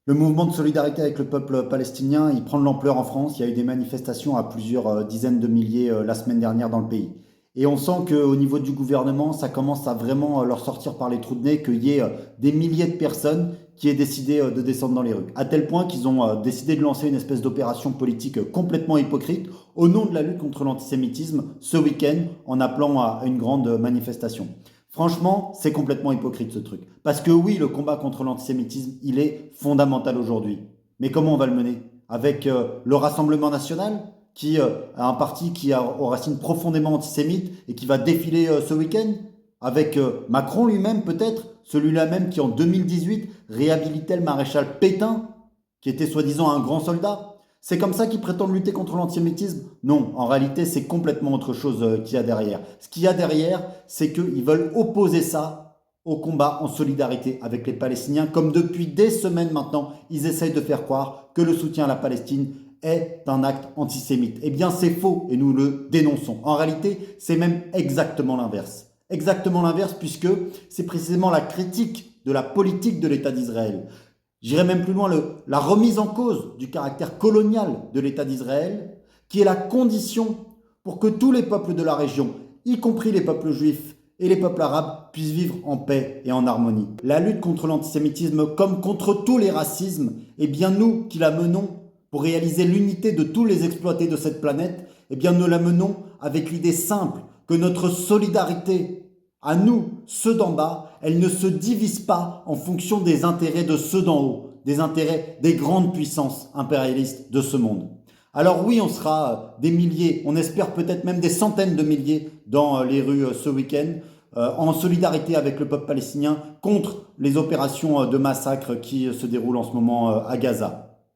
Le mouvement de solidarité avec le peuple palestinien, il prend de l'ampleur en France. Il y a eu des manifestations à plusieurs dizaines de milliers la semaine dernière dans le pays. Et on sent qu'au niveau du gouvernement, ça commence à vraiment leur sortir par les trous de nez, qu'il y ait des milliers de personnes qui aient décidé de descendre dans les rues. À tel point qu'ils ont décidé de lancer une espèce d'opération politique complètement hypocrite au nom de la lutte contre l'antisémitisme ce week-end en appelant à une grande manifestation. Franchement, c'est complètement hypocrite ce truc. Parce que oui, le combat contre l'antisémitisme, il est fondamental aujourd'hui. Mais comment on va le mener? Avec le Rassemblement national, qui a un parti qui a aux racines profondément antisémites et qui va défiler ce week-end? Avec Macron lui-même peut-être, celui-là même qui en 2018 réhabilitait le maréchal Pétain, qui était soi-disant un grand soldat? C'est comme ça qu'ils prétendent lutter contre l'antisémitisme? Non, en réalité, c'est complètement autre chose qu'il y a derrière. Ce qu'il y a derrière, c'est qu'ils veulent opposer ça au combat en solidarité avec les Palestiniens, comme depuis des semaines maintenant, ils essayent de faire croire que le soutien à la Palestine est un acte antisémite. Eh bien, c'est faux et nous le dénonçons. En réalité, c'est même exactement l'inverse. Exactement l'inverse, puisque c'est précisément la critique de la politique de l'État d'Israël. J'irais même plus loin, la remise en cause du caractère colonial de l'État d'Israël, qui est la condition pour que tous les peuples de la région, y compris les peuples juifs et les peuples arabes, puissent vivre en paix et en harmonie. La lutte contre l'antisémitisme, comme contre tous les racismes, eh bien nous qui la menons pour réaliser l'unité de tous les exploités de cette planète, eh bien nous la menons avec l'idée simple que notre solidarité à nous, ceux d'en bas, elle ne se divise pas en fonction des intérêts de ceux d'en haut, des intérêts des grandes puissances impérialistes de ce monde. Alors oui, on sera des milliers, on espère peut-être même des centaines de milliers dans les rues ce week-end, en solidarité avec le peuple palestinien contre les opérations de massacre qui se déroulent en ce moment à Gaza.